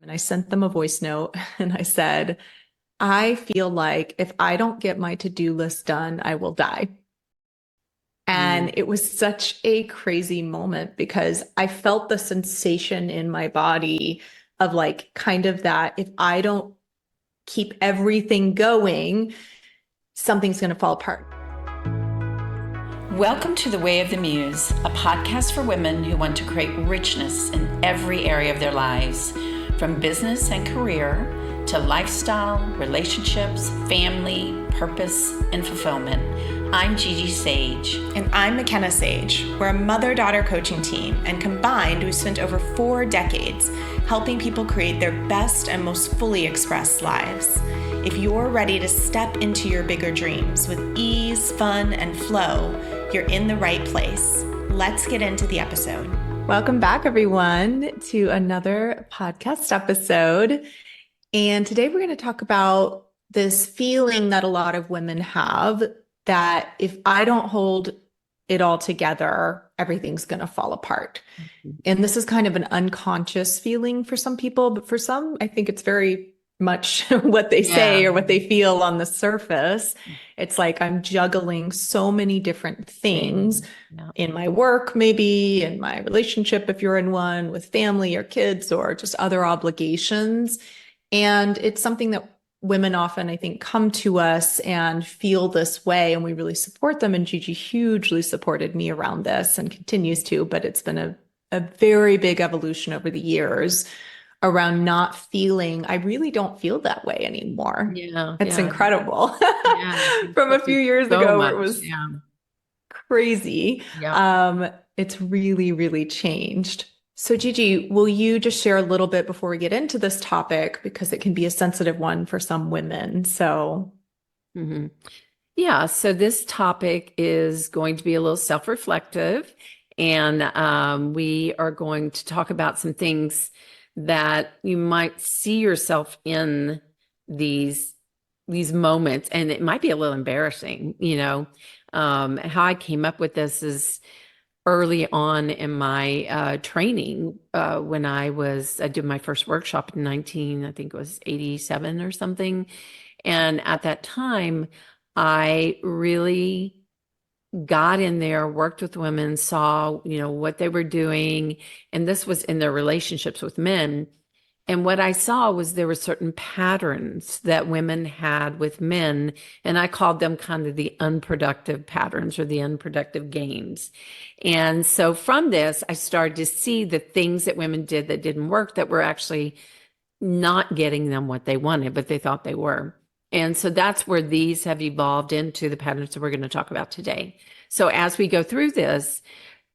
And I sent them a voice note and I said, I feel like if I don't get my to-do list done, I will die. Mm. And it was such a crazy moment because I felt the sensation in my body of like kind of that if I don't keep everything going, something's going to fall apart. Welcome to The Way of the Muse, a podcast for women who want to create richness in every area of their lives, from business and career to lifestyle, relationships, family, purpose, and fulfillment. I'm Gigi Sage. And I'm Makena Sage. We're a mother-daughter coaching team, and combined, we've spent over 4 decades helping people create their best and most fully expressed lives. If you're ready to step into your bigger dreams with ease, fun, and flow, you're in the right place. Let's get into the episode. Welcome back, everyone, to another podcast episode. And today we're going to talk about this feeling that a lot of women have that if I don't hold it all together, everything's going to fall apart. And this is kind of an unconscious feeling for some people, but for some, I think it's very much what they say or what they feel on the surface. It's like I'm juggling so many different things in my work, maybe in my relationship, if you're in one, with family or kids or just other obligations. And it's something that women often, I think, come to us and feel this way, and we really support them. And Gigi hugely supported me around this and continues to, but it's been a very big evolution over the years around not feeling, I really don't feel that way anymore. It's incredible. From a few years ago, where it was crazy. It's really, really changed. So Gigi, will you just share a little bit before we get into this topic, because it can be a sensitive one for some women. So so this topic is going to be a little self-reflective, and we are going to talk about some things that you might see yourself in these moments, and it might be a little embarrassing. How I came up with this is early on in my training, when I did my first workshop in I think it was 87 or something. And at that time, I really got in there, worked with women, saw, what they were doing. And this was in their relationships with men. And what I saw was there were certain patterns that women had with men, and I called them kind of the unproductive patterns or the unproductive games. And so from this, I started to see the things that women did that didn't work, that were actually not getting them what they wanted, but they thought they were. And so that's where these have evolved into the patterns that we're going to talk about today. So as we go through this,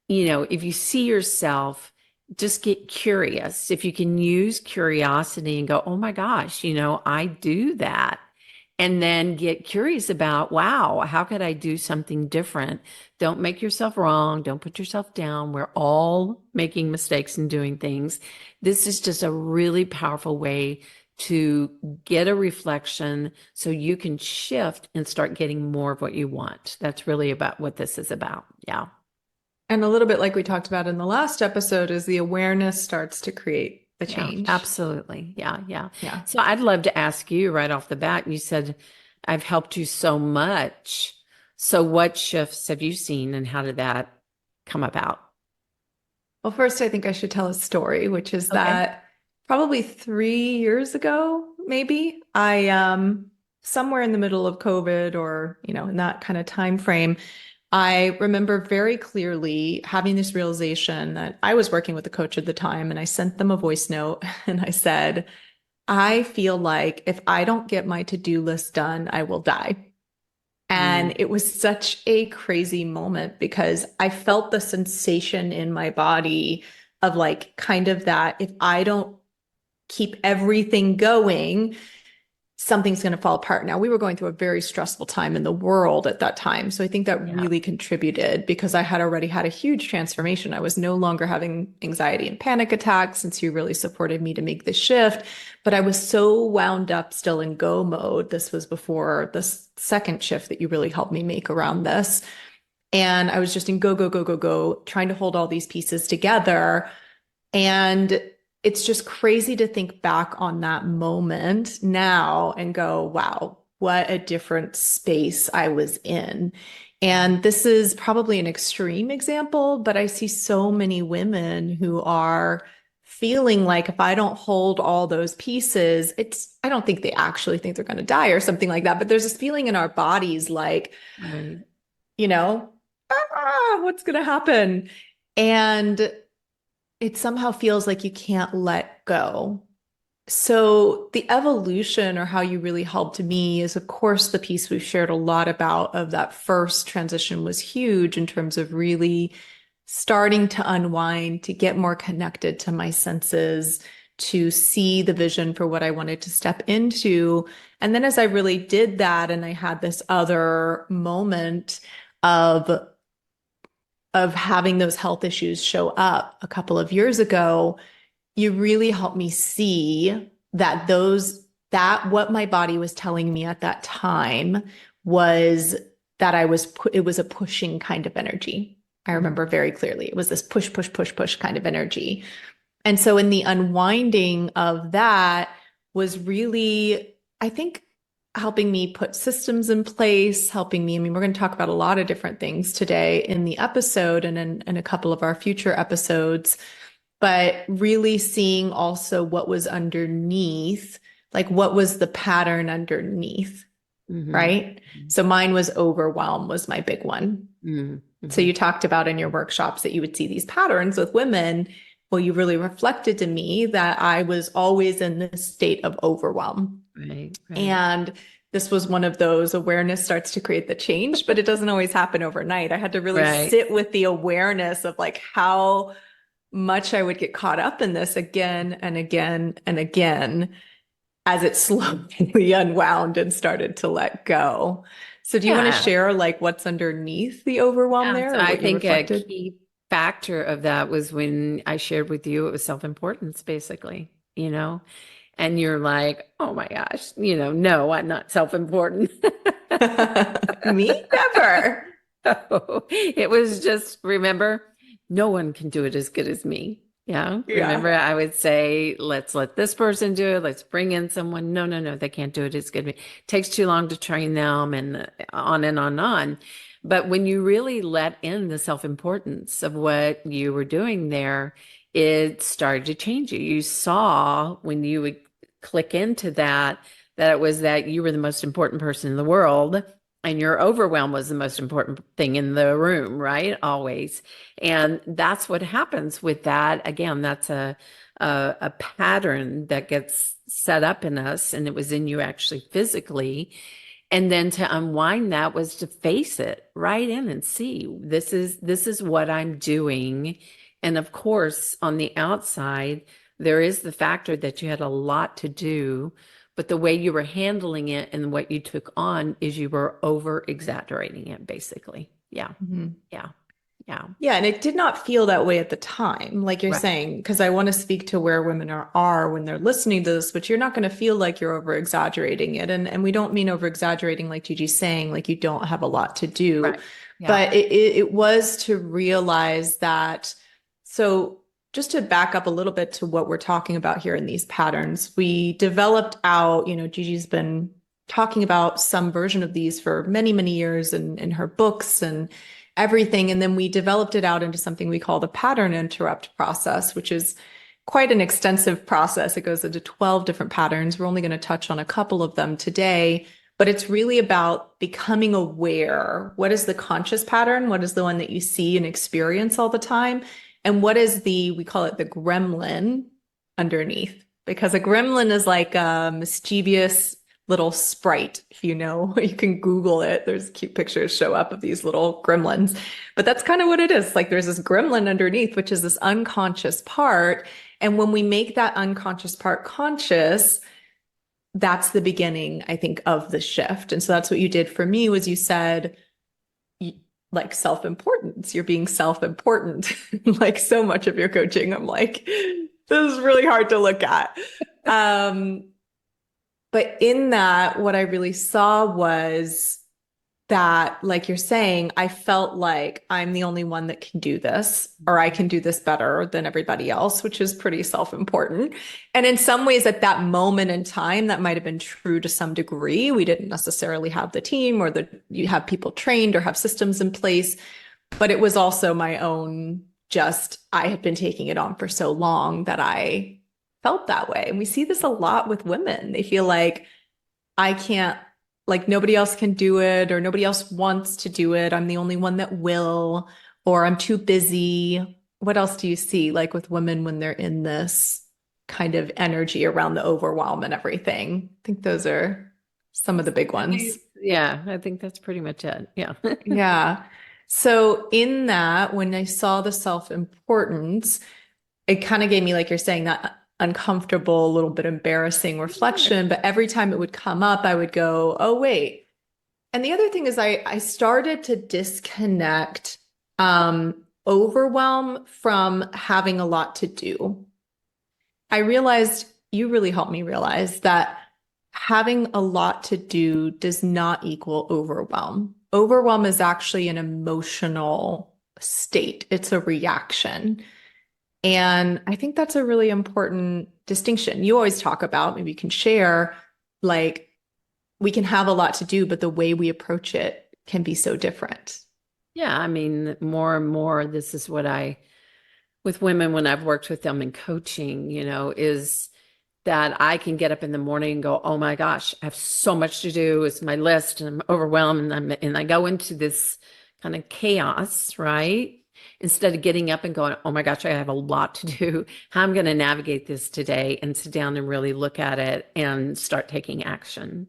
if you see yourself, just get curious. If you can use curiosity and go, oh my gosh, I do that. And then get curious about, wow, how could I do something different? Don't make yourself wrong. Don't put yourself down. We're all making mistakes and doing things. This is just a really powerful way to get a reflection so you can shift and start getting more of what you want. That's really about what this is about. Yeah. And a little bit like we talked about in the last episode, is the awareness starts to create the change. Absolutely. Yeah. So I'd love to ask you right off the bat, you said, I've helped you so much. So what shifts have you seen, and how did that come about? Well, first, I think I should tell a story, which is that probably 3 years ago, maybe, I, somewhere in the middle of COVID or, in that kind of time frame, I remember very clearly having this realization that I was working with a coach at the time, and I sent them a voice note and I said, I feel like if I don't get my to-do list done, I will die. And it was such a crazy moment because I felt the sensation in my body of like kind of that if I don't keep everything going, something's going to fall apart. Now, we were going through a very stressful time in the world at that time. So I think that really contributed, because I had already had a huge transformation. I was no longer having anxiety and panic attacks, since you really supported me to make this shift. But I was so wound up still in go mode. This was before the second shift that you really helped me make around this. And I was just in go, trying to hold all these pieces together. And it's just crazy to think back on that moment now and go, wow, what a different space I was in. And this is probably an extreme example, but I see so many women who are feeling like if I don't hold all those pieces, I don't think they actually think they're going to die or something like that. But there's this feeling in our bodies like, Right. you know, what's going to happen? And it somehow feels like you can't let go. So the evolution or how you really helped me is, of course, the piece we've shared a lot about of that first transition was huge in terms of really starting to unwind, to get more connected to my senses, to see the vision for what I wanted to step into. And then as I really did that, and I had this other moment of having those health issues show up a couple of years ago, you really helped me see that what my body was telling me at that time was that it was a pushing kind of energy. I remember very clearly. It was this push, push, push, push kind of energy. And so in the unwinding of that was really, I think, helping me put systems in place, helping me. I mean, we're going to talk about a lot of different things today in the episode and in a couple of our future episodes, but really seeing also what was underneath, like what was the pattern underneath, right? So mine was overwhelm was my big one. So you talked about in your workshops that you would see these patterns with women. Well, you really reflected to me that I was always in this state of overwhelm. Right. And this was one of those awareness starts to create the change, but it doesn't always happen overnight. I had to really sit with the awareness of like how much I would get caught up in this again and again and again as it slowly unwound and started to let go. So do you want to share like what's underneath the overwhelm there? So I think a key factor of that was when I shared with you, it was self-importance, basically, and you're like, oh my gosh, no, I'm not self-important. Me? Never. So it was just, remember, no one can do it as good as me. Remember, I would say, let's let this person do it. Let's bring in someone. No, they can't do it as good as me. It takes too long to train them and on and on and on. But when you really let in the self-importance of what you were doing there, it started to change you. You saw when you would click into that it was that you were the most important person in the world. And your overwhelm was the most important thing in the room, right? Always. And that's what happens with that. Again, that's a pattern that gets set up in us, and it was in you actually physically. And then to unwind that was to face it right in and see, this is what I'm doing. And of course, on the outside, there is the factor that you had a lot to do. But the way you were handling it and what you took on is you were over exaggerating it, basically. Yeah. And it did not feel that way at the time, like you're saying, because I want to speak to where women are when they're listening to this, but you're not going to feel like you're over exaggerating it. And we don't mean over exaggerating like Gigi's saying, like you don't have a lot to do, but it was to realize that. So just to back up a little bit to what we're talking about here in these patterns, we developed out, Gigi's been talking about some version of these for many, many years in her books and everything. And then we developed it out into something we call the pattern interrupt process, which is quite an extensive process. It goes into 12 different patterns. We're only going to touch on a couple of them today, but it's really about becoming aware. What is the conscious pattern? What is the one that you see and experience all the time? And what is we call it the gremlin underneath, because a gremlin is like a mischievous little sprite. If you know, you can Google it. There's cute pictures show up of these little gremlins, but that's kind of what it is. Like there's this gremlin underneath, which is this unconscious part. And when we make that unconscious part conscious, that's the beginning, I think, of the shift. And so that's what you did for me was you said, like self-importance, you're being self-important. Like so much of your coaching, I'm like, this is really hard to look at. But in that, what I really saw was that, like you're saying, I felt like I'm the only one that can do this, or I can do this better than everybody else, which is pretty self-important. And in some ways, at that moment in time, that might have been true to some degree. We didn't necessarily have the team or you have people trained or have systems in place, but it was also my own, just I had been taking it on for so long that I felt that way. And we see this a lot with women. They feel like I can't, like nobody else can do it, or nobody else wants to do it. I'm the only one that will, or I'm too busy. What else do you see like with women when they're in this kind of energy around the overwhelm and everything? I think those are some of the big ones. Yeah, I think that's pretty much it. Yeah. Yeah. So in that, when I saw the self-importance, it kind of gave me, like you're saying, that uncomfortable, a little bit embarrassing reflection. But every time it would come up, I would go, oh, wait. And the other thing is I started to disconnect overwhelm from having a lot to do. I realized, you really helped me realize that having a lot to do does not equal overwhelm. Overwhelm is actually an emotional state. It's a reaction. And I think that's a really important distinction. You always talk about, maybe you can share, like we can have a lot to do, but the way we approach it can be so different. Yeah, I mean, more and more, this is what with women, when I've worked with them in coaching, is that I can get up in the morning and go, oh my gosh, I have so much to do. It's my list and I'm overwhelmed, and I go into this kind of chaos, right? Instead of getting up and going, oh my gosh, I have a lot to do. How I'm going to navigate this today, and sit down and really look at it and start taking action.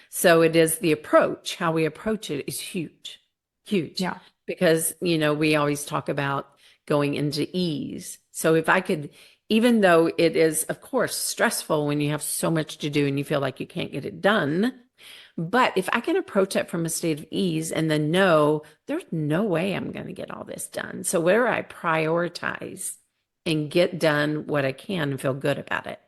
So it is the approach, how we approach it is huge, huge. Yeah. Because, we always talk about going into ease. So if I could, even though it is, of course, stressful when you have so much to do and you feel like you can't get it done, but if I can approach it from a state of ease and then know there's no way I'm going to get all this done. So where I prioritize and get done what I can and feel good about it.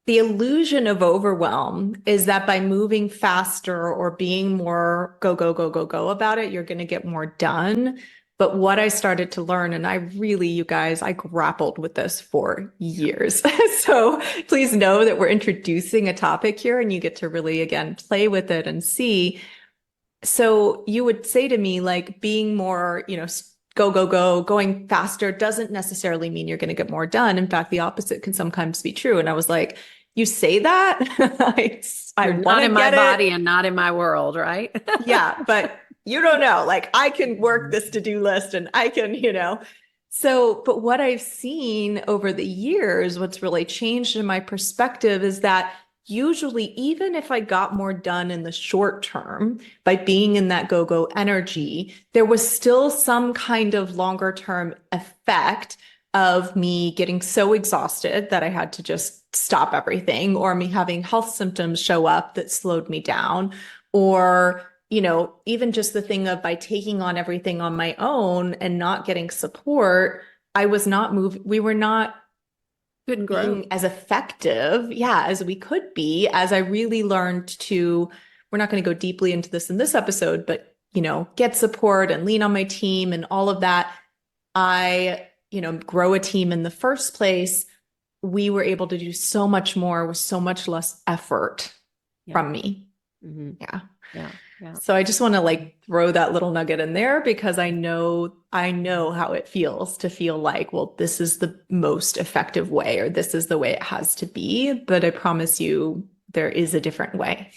The illusion of overwhelm is that by moving faster or being more go, go, go, go, go about it, you're going to get more done. But what I started to learn, and I really, you guys, I grappled with this for years. So please know that we're introducing a topic here and you get to really, again, play with it and see. So you would say to me, like being more, go, go, go, going faster doesn't necessarily mean you're going to get more done. In fact, the opposite can sometimes be true. And I was like, you say that? I You're want not to in my get body it. and not in my world, right? Yeah, but you don't know. Like I can work this to-do list and I can, So, but what I've seen over the years, what's really changed in my perspective is that usually, even if I got more done in the short term by being in that go-go energy, there was still some kind of longer term effect of me getting so exhausted that I had to just stop everything, or me having health symptoms show up that slowed me down, or even just the thing of by taking on everything on my own and not getting support, I was not moving. We were not Couldn't grow. being as effective, as we could be, as I really learned to, we're not going to go deeply into this in this episode, but, get support and lean on my team and all of that. I, grow a team in the first place. We were able to do so much more with so much less effort from me. Mm-hmm. Yeah. Yeah. Yeah. So I just want to like throw that little nugget in there because I know how it feels to feel like, well, this is the most effective way, or this is the way it has to be. But I promise you, there is a different way.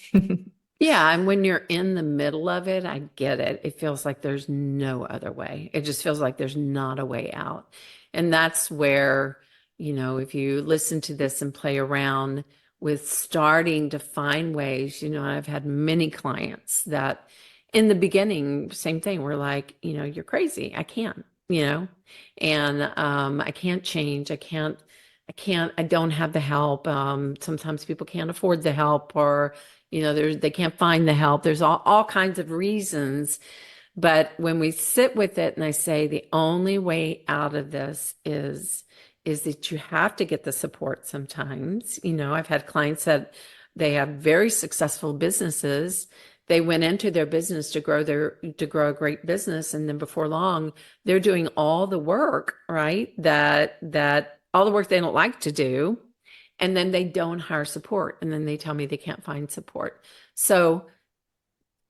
Yeah. And when you're in the middle of it, I get it. It feels like there's no other way. It just feels like there's not a way out. And that's where, if you listen to this and play around with starting to find ways, I've had many clients that in the beginning, same thing. We're like, you're crazy. I can't, and I can't change. I don't have the help. Sometimes people can't afford the help, or, they can't find the help. There's all kinds of reasons. But when we sit with it and I say the only way out of this is that you have to get the support sometimes. I've had clients that they have very successful businesses they went into their business to grow a great business. And then before long, they're doing all the work, right? That all the work they don't like to do. And then they don't hire support. And then they tell me they can't find support. So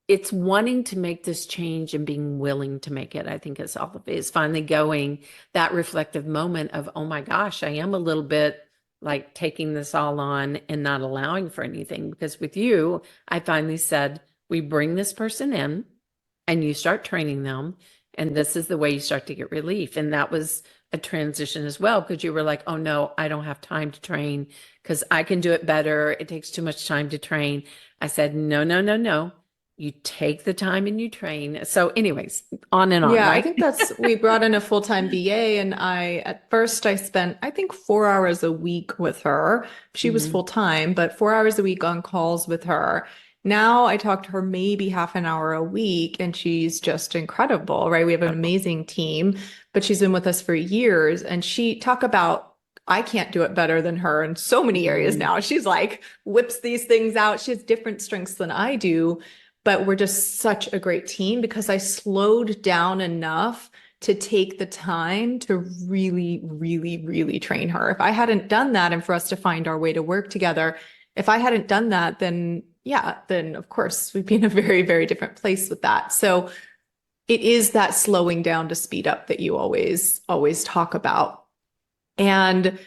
it's wanting to make this change and being willing to make it. I think is finally going that reflective moment of, oh my gosh, I am a little bit like taking this all on and not allowing for anything. Because with you, I finally said, we bring this person in and you start training them. And this is the way you start to get relief. And that was a transition as well, because you were like, oh no, I don't have time to train because I can do it better. It takes too much time to train. I said, no, no, no, no. You take the time and you train. So anyways, on and on, Yeah, I right? think we brought in a full-time VA, and at first I spent, I think, 4 hours a week with her. She was Mhm. full-time, but 4 hours a week on calls with her. Now I talk to her maybe half an hour a week, and she's just incredible, right? We have an amazing team, but she's been with us for years, and talk about, I can't do it better than her in so many areas Mhm. now. She's like whips these things out. She has different strengths than I do. But we're just such a great team because I slowed down enough to take the time to really, really, really train her. If I hadn't done that, and for us to find our way to work together, if I hadn't done that, then yeah, then of course we'd be in a very, very different place with that. So it is that slowing down to speed up that you always talk about. And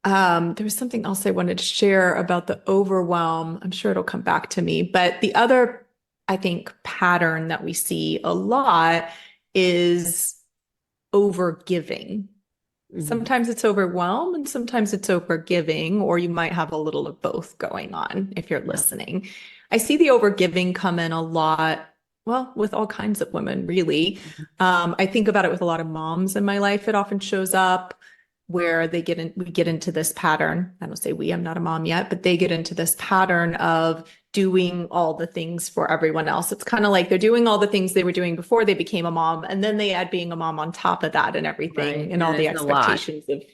there was something else I wanted to share about the overwhelm. I'm sure it'll come back to me. But the other, I think, pattern that we see a lot is overgiving. Mhm. Sometimes it's overwhelm and sometimes it's overgiving, or you might have a little of both going on if you're Yeah. listening. I see the overgiving come in a lot, well, with all kinds of women, really. Mhm. I think about it with a lot of moms in my life. It often shows up where we get into this pattern. I don't say we, I'm not a mom yet, but they get into this pattern of doing all the things for everyone else. It's kind of like they're doing all the things they were doing before they became a mom, and then they add being a mom on top of that and everything Right. and all And the it's a lot. expectations of,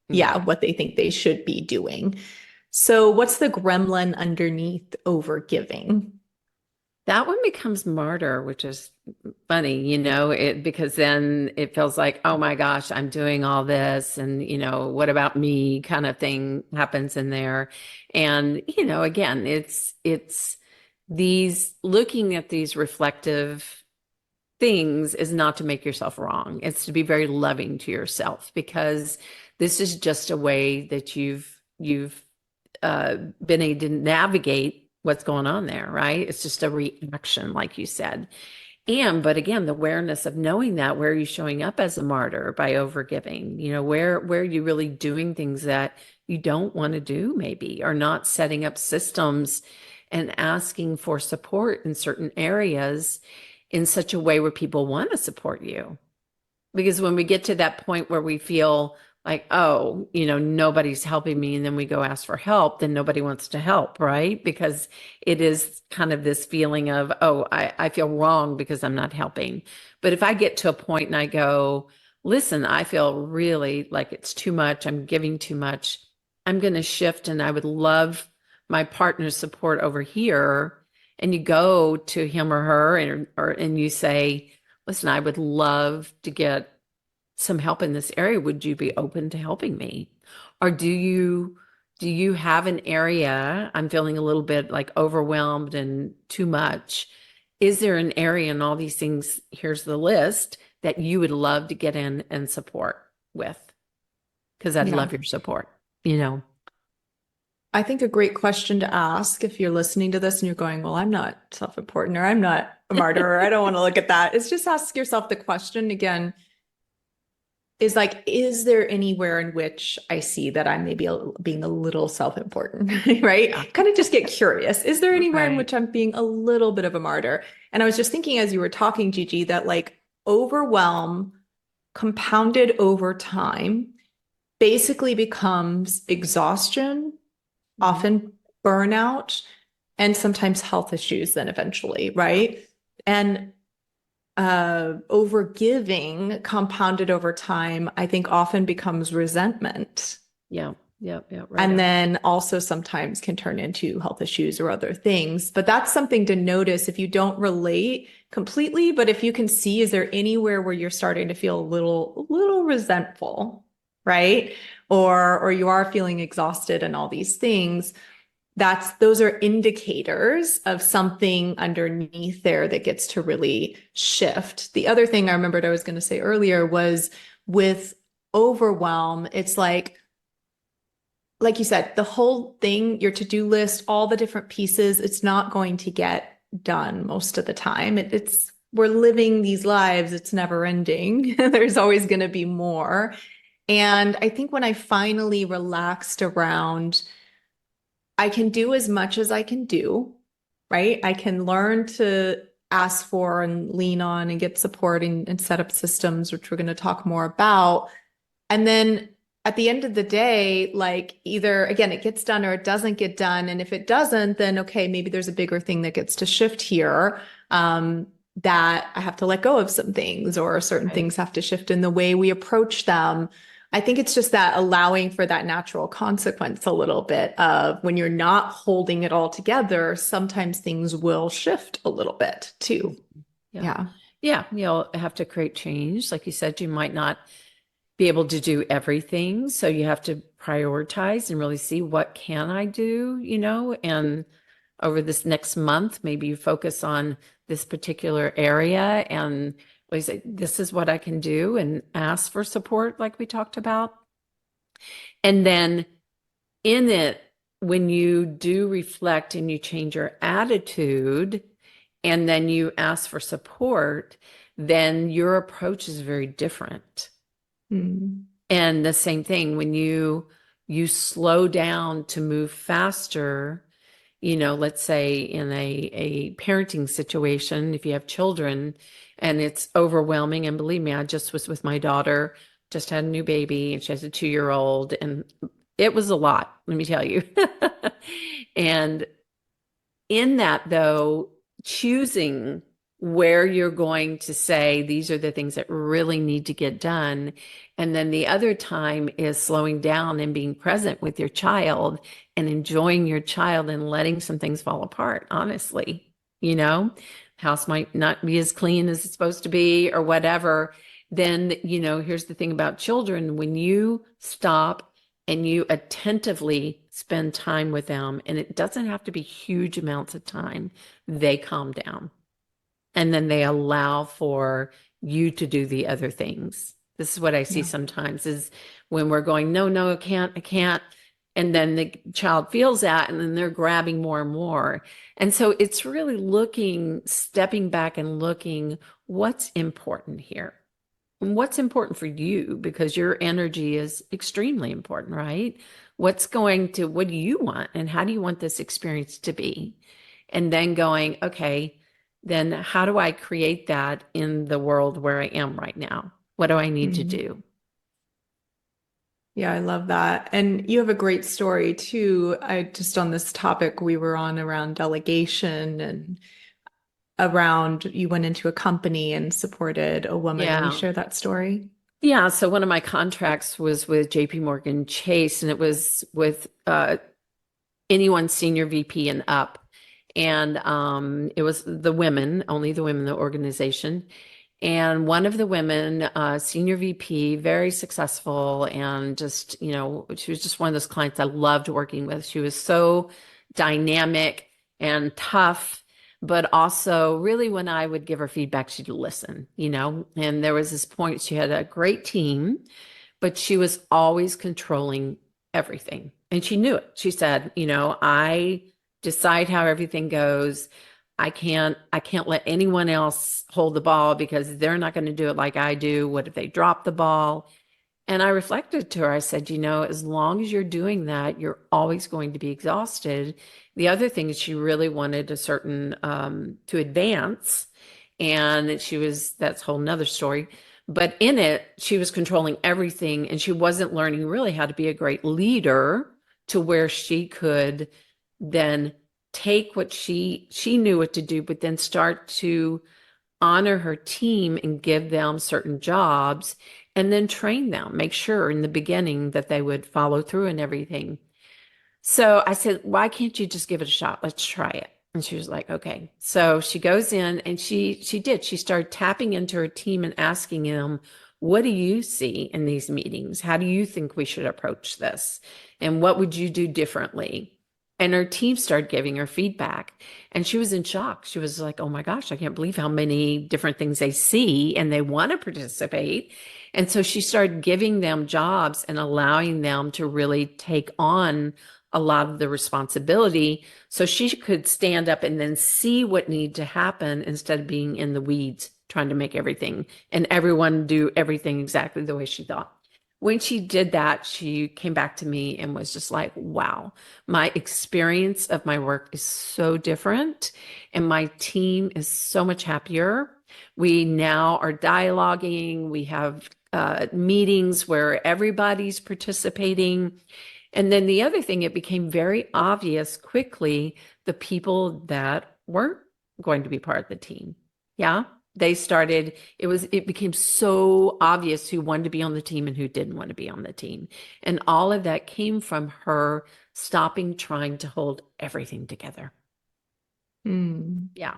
yeah, Yeah. what they think they should be doing. So what's the gremlin underneath over giving? That one becomes martyr, which is funny, because then it feels like, oh my gosh, I'm doing all this and, what about me kind of thing happens in there. And, again, it's these looking at these reflective things is not to make yourself wrong. It's to be very loving to yourself because this is just a way that you've been able to navigate what's going on there, right? It's just a reaction, like you said. But again, the awareness of knowing that, where are you showing up as a martyr by overgiving? Where are you really doing things that you don't want to do, maybe, or not setting up systems and asking for support in certain areas in such a way where people want to support you. Because when we get to that point where we feel like, oh, nobody's helping me, and then we go ask for help, then nobody wants to help, right? Because it is kind of this feeling of, oh, I feel wrong because I'm not helping. But if I get to a point and I go, listen, I feel really like it's too much, I'm giving too much, I'm going to shift and I would love my partner's support over here. And you go to him or her and you say, listen, I would love to get some help in this area. Would you be open to helping me? Or do you have an area I'm feeling a little bit like overwhelmed and too much? Is there an area in all these things, here's the list, that you would love to get in and support with? Because I'd Yeah. love your support. I think a great question to ask if you're listening to this and you're going, well, I'm not self-important or I'm not a martyr or I don't want to look at that. Is just ask yourself the question again, is like, is there anywhere in which I see that I'm maybe being a little self-important, right? Yeah. Kind of just get curious. Is there anywhere in Right. which I'm being a little bit of a martyr? And I was just thinking as you were talking, Gigi, that like overwhelm compounded over time basically becomes exhaustion, Mhm. often burnout, and sometimes health issues then eventually, Yeah. right? And over giving compounded over time, I think often becomes resentment. Yeah. Yep. Right And on. then also sometimes can turn into health issues or other things. But that's something to notice if you don't relate completely, but if you can see, is there anywhere where you're starting to feel a little resentful, right? Or you are feeling exhausted and all these things, those are indicators of something underneath there that gets to really shift. The other thing I remembered I was going to say earlier was with overwhelm, it's like you said, the whole thing, your to-do list, all the different pieces, it's not going to get done most of the time. We're living these lives, it's never ending. There's always going to be more. And I think when I finally relaxed around, I can do as much as I can do, right? I can learn to ask for and lean on and get support and set up systems, which we're going to talk more about. And then at the end of the day, like either again, it gets done or it doesn't get done. And if it doesn't, then okay, maybe there's a bigger thing that gets to shift here. That I have to let go of some things, or certain things have to shift in the way we approach them. I think it's just that allowing for that natural consequence a little bit of when you're not holding it all together, sometimes things will shift a little bit too. Yeah. Yeah. You'll have to create change. Like you said, you might not be able to do everything. So you have to prioritize and really see what can I do, and over this next month, maybe you focus on this particular area and like say, this is what I can do, and ask for support like we talked about. And then in it, when you do reflect and you change your attitude and then you ask for support, then your approach is very different. Mm. And the same thing when you slow down to move faster, let's say in a parenting situation, if you have children and it's overwhelming, and believe me, I just was with my daughter, just had a new baby, and she has a 2-year-old, and it was a lot, let me tell you. And in that though, choosing where you're going to say, these are the things that really need to get done. And then the other time is slowing down and being present with your child and enjoying your child and letting some things fall apart, honestly. House might not be as clean as it's supposed to be or whatever. Then, here's the thing about children. When you stop and you attentively spend time with them, and it doesn't have to be huge amounts of time, they calm down. And then they allow for you to do the other things. This is what I see sometimes is when we're going, no, I can't. And then the child feels that, and then they're grabbing more and more. And so it's really stepping back and looking what's important here. And what's important for you, because your energy is extremely important, right? What do you want? And how do you want this experience to be? And then going, okay, then how do I create that in the world where I am right now? What do I need to do? Yeah, I love that. And you have a great story too. I just on this topic we were on around delegation and around you went into a company and supported a woman. Will you share that story? Yeah. So one of my contracts was with JP Morgan Chase, and it was with anyone senior VP and up. And it was only the women in the organization. And one of the women, senior VP, very successful, and just, she was just one of those clients I loved working with. She was so dynamic and tough, but also really when I would give her feedback, she'd listen, and there was this point, she had a great team, but she was always controlling everything. And she knew it. She said, I decide how everything goes. I can't let anyone else hold the ball because they're not going to do it like I do. What if they drop the ball? And I reflected to her, I said, as long as you're doing that, you're always going to be exhausted. The other thing is she really wanted a certain, to advance. And that's a whole nother story. But in it, she was controlling everything, and she wasn't learning really how to be a great leader to where she could then take what she knew what to do, but then start to honor her team and give them certain jobs. and then train them, make sure in the beginning that they would follow through and everything. So I said, why can't you just give it a shot? Let's try it. And she was like, okay. So she goes in and she did. She started tapping into her team and asking them, what do you see in these meetings? How do you think we should approach this? And what would you do differently? And her team started giving her feedback. And she was in shock. She was like, oh my gosh, I can't believe how many different things they see and they want to participate. And so she started giving them jobs and allowing them to really take on a lot of the responsibility so she could stand up and then see what needed to happen instead of being in the weeds trying to make everything and everyone do everything exactly the way she thought. When she did that, she came back to me and was just like, wow, my experience of my work is so different and my team is so much happier. We now are dialoguing. We have meetings where everybody's participating. And then the other thing, it became very obvious quickly the people that weren't going to be part of the team. Yeah. They started, it became so obvious who wanted to be on the team and who didn't want to be on the team. And all of that came from her stopping trying to hold everything together. Yeah.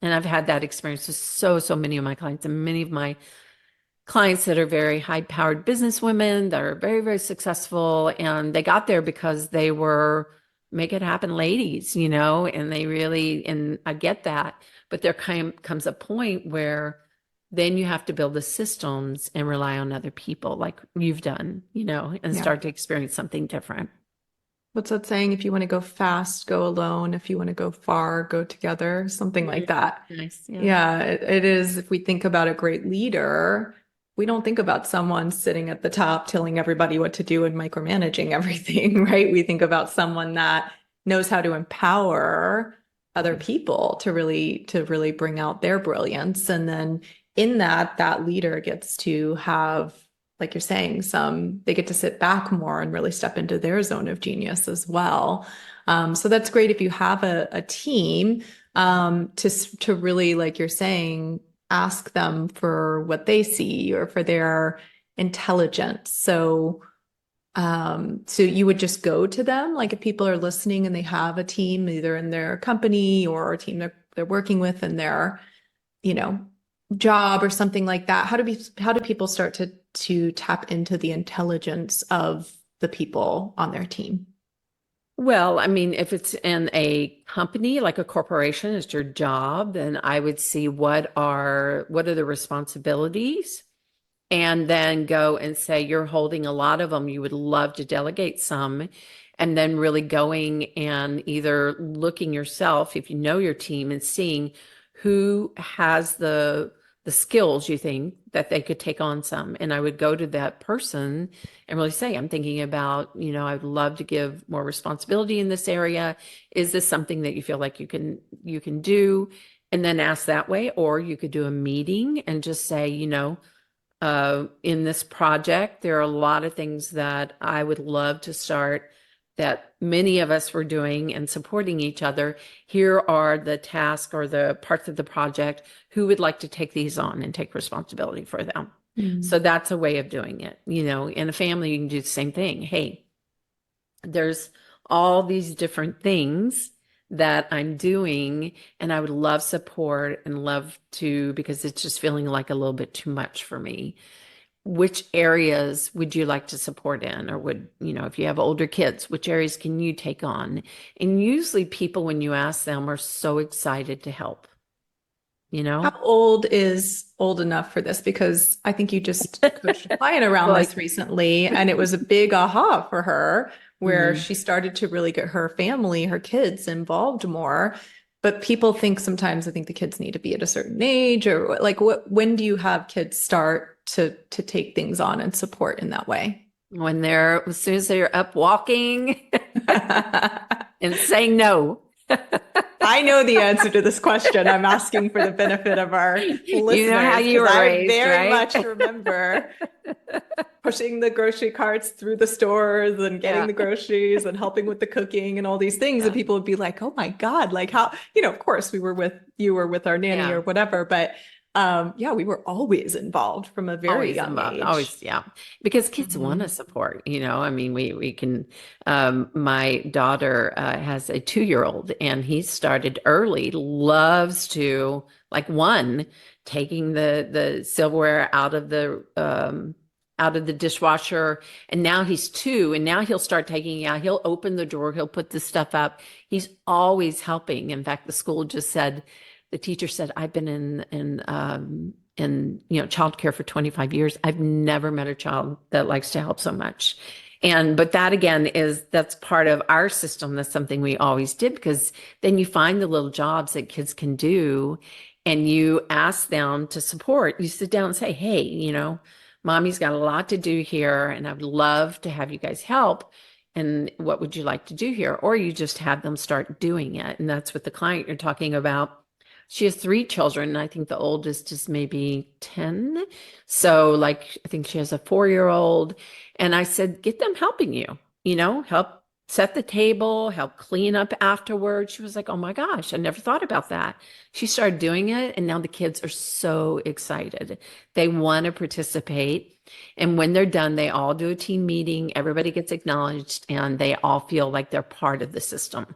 And I've had that experience with so many of my clients and many of my clients that are very high-powered businesswomen that are very, very successful. And they got there because they were make it happen ladies, and they really, and I get that. But there comes a point where then you have to build the systems and rely on other people like you've done, and start to experience something different. What's that saying? If you want to go fast, go alone. If you want to go far, go together. Something like that. Nice. Yeah, it is. If we think about a great leader, we don't think about someone sitting at the top telling everybody what to do and micromanaging everything, right? We think about someone that knows how to empower other people to really bring out their brilliance. And then in that leader gets to have, like you're saying, they get to sit back more and really step into their zone of genius as well. So that's great if you have a team to really, like you're saying, ask them for what they see or for their intelligence. So you would just go to them, like if people are listening and they have a team either in their company or a team they're working with in their, job or something like that. How do people start to tap into the intelligence of the people on their team? Well, I mean, if it's in a company, like a corporation, it's your job, then I would see what are the responsibilities, and then go and say, you're holding a lot of them. You would love to delegate some, and then really going and either looking yourself, if you know your team, and seeing who has the skills you think that they could take on some. And I would go to that person and really say, I'm thinking about, I'd love to give more responsibility in this area. Is this something that you feel like you can do? And then ask that way. Or you could do a meeting and just say, in this project, there are a lot of things that I would love to start that many of us were doing and supporting each other. Here are the tasks or the parts of the project. Who would like to take these on and take responsibility for them? Mm-hmm. So that's a way of doing it. In a family, you can do the same thing. Hey, there's all these different things that I'm doing, and I would love support and love to, because it's just feeling like a little bit too much for me. Which areas would you like to support in? Or if you have older kids, which areas can you take on? And usually people, when you ask them, are so excited to help. How old is old enough for this? Because I think you just coached a client around this recently, and it was a big aha for her, where she started to really get her family, her kids involved more. But people think sometimes, I think the kids need to be at a certain age, or like when do you have kids start to take things on and support in that way? As soon as they're up walking and saying no. I know the answer to this question. I'm asking for the benefit of our listeners. You know how you were raised, I very right? much remember pushing the grocery carts through the stores and getting the groceries and helping with the cooking and all these things. And people would be like, oh my God, like how, of course you were with our nanny or whatever, but yeah, we were always involved from a very Always young involved, age. always, yeah. Because kids want to Mhm. support, I mean, we can, my daughter has a 2-year-old and he started early, loves to, like one, taking the silverware out of the dishwasher. And now he's 2, and now he'll start taking it out. He'll open the drawer, he'll put the stuff up. He's always helping. In fact, the school just said, the teacher said, I've been in childcare for 25 years. I've never met a child that likes to help so much. But that again that's part of our system. That's something we always did, because then you find the little jobs that kids can do and you ask them to support. You sit down and say, hey, mommy's got a lot to do here and I'd love to have you guys help. And what would you like to do here? Or you just have them start doing it. And that's what the client you're talking about. She has 3 children, and I think the oldest is maybe 10. So, like, I think she has a 4-year-old. And I said, get them helping you, help set the table, help clean up afterwards. She was like, oh my gosh, I never thought about that. She started doing it, and now the kids are so excited. They want to participate. And when they're done, they all do a team meeting. Everybody gets acknowledged, and they all feel like they're part of the system.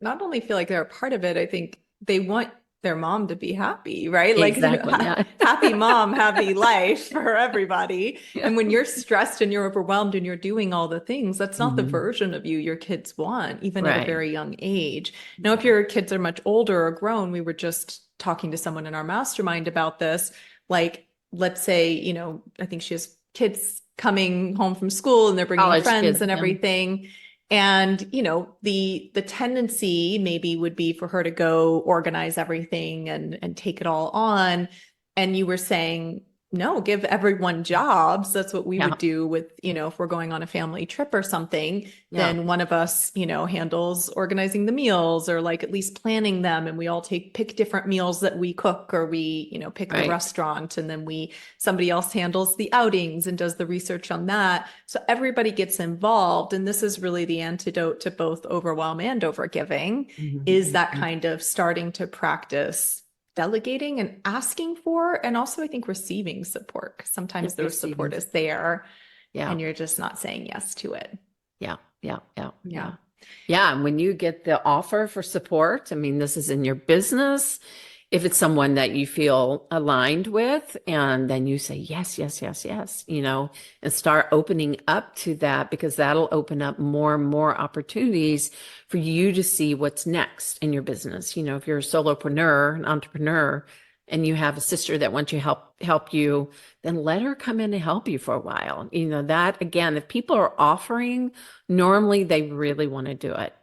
Not only feel like they're a part of it, I think they want their mom to be happy, right? Exactly. Yeah. Happy mom, happy life for everybody. Yeah. And when you're stressed and you're overwhelmed and you're doing all the things, that's not the Mhm. version of you your kids want, even at a Right. very young age. Now, if your kids are much older or grown, we were just talking to someone in our mastermind about this. Like, let's say, I think she has kids coming home from school and they're bringing College friends kids, and yeah. everything. And, the tendency maybe would be for her to go organize everything and take it all on. And you were saying, no, give everyone jobs. That's what we Yeah. would do with, if we're going on a family trip or something, Yeah. then one of us, handles organizing the meals, or like at least planning them. And we all pick different meals that we cook, or we, pick the Right. restaurant, and then somebody else handles the outings and does the research on that. So everybody gets involved. And this is really the antidote to both overwhelm and overgiving, Mhm. is that kind of starting to practice delegating and asking for, and also I think receiving support, because sometimes the support is there Yeah. and you're just not saying yes to it. Yeah. Yeah. Yeah. Yeah. Yeah. And when you get the offer for support, I mean, this is in your business. If it's someone that you feel aligned with, and then you say, yes, yes, yes, yes, and start opening up to that, because that'll open up more and more opportunities for you to see what's next in your business. If you're a solopreneur, an entrepreneur, and you have a sister that wants you help you, then let her come in and help you for a while. That again, if people are offering, normally they really want to do it.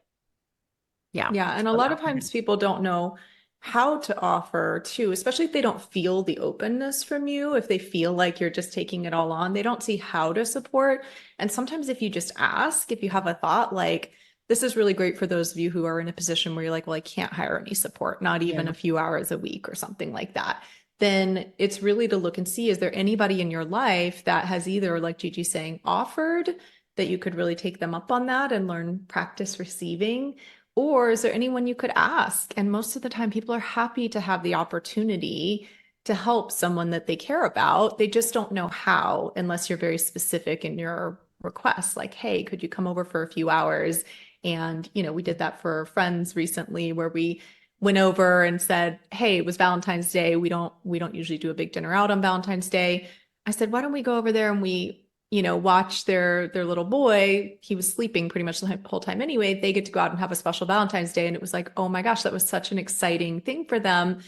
Yeah. Yeah. And a lot of times people don't know how to offer too, especially if they don't feel the openness from you. If they feel like you're just taking it all on, they don't see how to support. And sometimes if you just ask, if you have a thought like, this is really great for those of you who are in a position where you're like, well, I can't hire any support, not even a few hours a week or something like that. Then it's really to look and see, is there anybody in your life that has either, like Gigi saying, offered, that you could really take them up on that and learn, practice receiving? Or is there anyone you could ask? And most of the time, people are happy to have the opportunity to help someone that they care about. They just don't know how, unless you're very specific in your request. Like, hey, could you come over for a few hours? And, we did that for friends recently, where we went over and said, hey, it was Valentine's Day. We don't usually do a big dinner out on Valentine's Day. I said, why don't we go over there and we watch their little boy. He was sleeping pretty much the whole time anyway. They get to go out and have a special Valentine's Day. And it was like, oh my gosh, that was such an exciting thing for them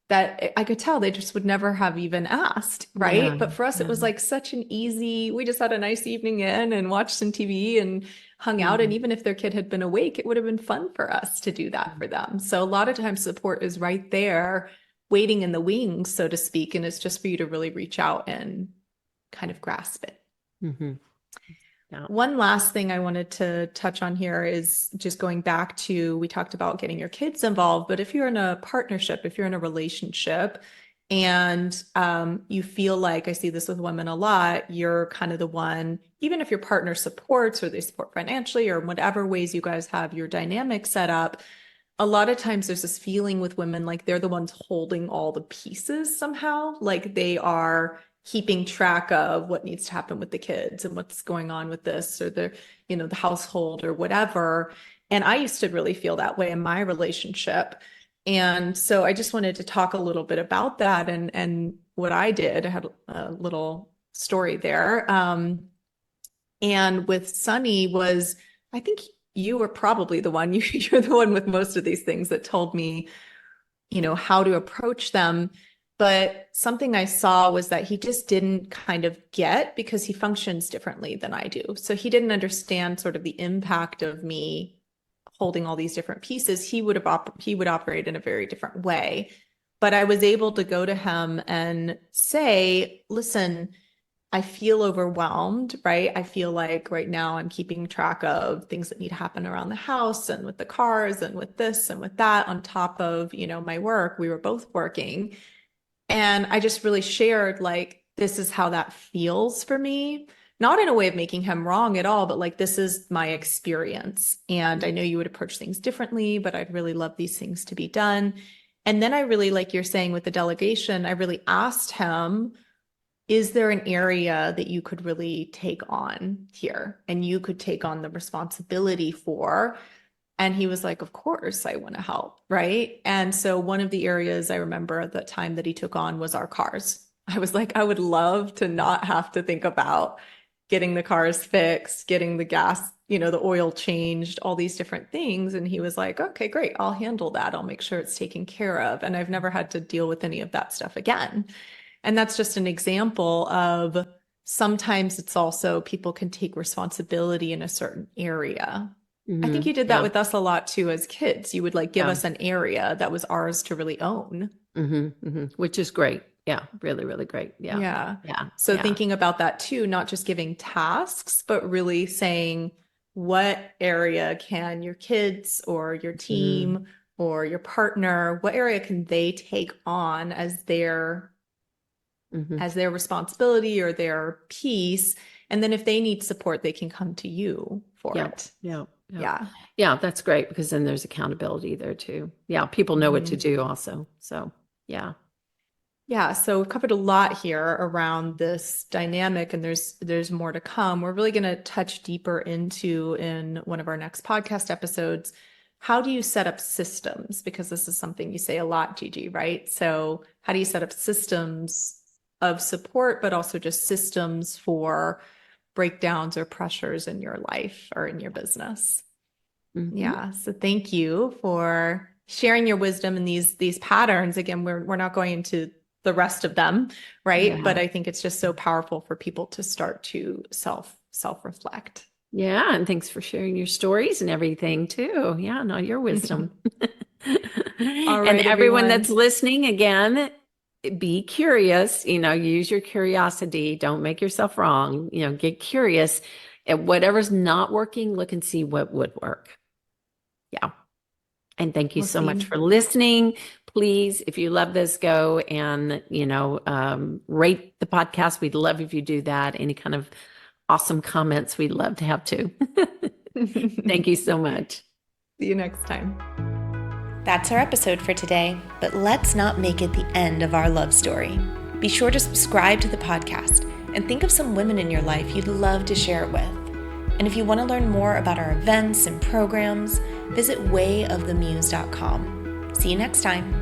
that I could tell they just would never have even asked, right? Yeah, But for us, it was like such an easy, we just had a nice evening in and watched some TV and hung out. And even if their kid had been awake, it would have been fun for us to do that for them. So a lot of times support is right there, waiting in the wings, so to speak. And it's just for you to really reach out and kind of grasp it. Mm-hmm. Yeah. One last thing I wanted to touch on here is just going back to, we talked about getting your kids involved, but if you're in a partnership, if you're in a relationship and you feel like, I see this with women a lot, you're kind of the one, even if your partner supports or they support financially or whatever ways you guys have your dynamic set up, a lot of times there's this feeling with women like they're the ones holding all the pieces somehow, like they are keeping track of what needs to happen with the kids and what's going on with this or the household or whatever. And I used to really feel that way in my relationship. And so I just wanted to talk a little bit about that and what I did. I had a little story there. And with Sunny was, I think you were probably the one, you're the one with most of these things that told me, how to approach them. But something I saw was that he just didn't kind of get, because he functions differently than I do. So he didn't understand sort of the impact of me holding all these different pieces. He would operate in a very different way. But I was able to go to him and say, listen, I feel overwhelmed, right? I feel like right now I'm keeping track of things that need to happen around the house and with the cars and with this and with that on top of, my work. We were both working. And I just really shared like, this is how that feels for me. Not in a way of making him wrong at all, but like, this is my experience. And I know you would approach things differently, but I'd really love these things to be done. And then I really, like you're saying with the delegation, I really asked him, is there an area that you could really take on here and you could take on the responsibility for? And he was like, of course, I want to help. Right. And so one of the areas I remember at the time that he took on was our cars. I was like, I would love to not have to think about getting the cars fixed, getting the gas, the oil changed, all these different things. And he was like, okay, great. I'll handle that. I'll make sure it's taken care of. And I've never had to deal with any of that stuff again. And that's just an example of sometimes it's also people can take responsibility in a certain area. I think you did that with us a lot too as kids. You would like give us an area that was ours to really own. Which is great. Yeah, really, really great. Yeah. So thinking about that too, not just giving tasks, but really saying what area can your kids or your team or your partner, what area can they take on as their responsibility or their piece. And then if they need support, they can come to you for it. Yeah, that's great, because then there's accountability there too. Yeah, people know what to do also. So, yeah. Yeah, so we've covered a lot here around this dynamic, and there's more to come. We're really going to touch deeper into in one of our next podcast episodes. How do you set up systems? Because this is something you say a lot, Gigi, right? So how do you set up systems of support, but also just systems for breakdowns or pressures in your life or in your business? Yeah. So thank you for sharing your wisdom in these patterns. Again, we're not going into the rest of them, right? But I think it's just so powerful for people to start to self-reflect. Yeah. And thanks for sharing your stories and everything too. Yeah. No, your wisdom. All right, and everyone everyone that's listening, again, be curious, use your curiosity. Don't make yourself wrong. Get curious at whatever's not working. Look and see what would work. Yeah. And thank you so much for listening. Please, if you love this, go and, rate the podcast. We'd love if you do that. Any kind of awesome comments, we'd love to have too. Thank you so much. See you next time. That's our episode for today, but let's not make it the end of our love story. Be sure to subscribe to the podcast and think of some women in your life you'd love to share it with. And if you want to learn more about our events and programs, visit wayofthemuse.com. See you next time.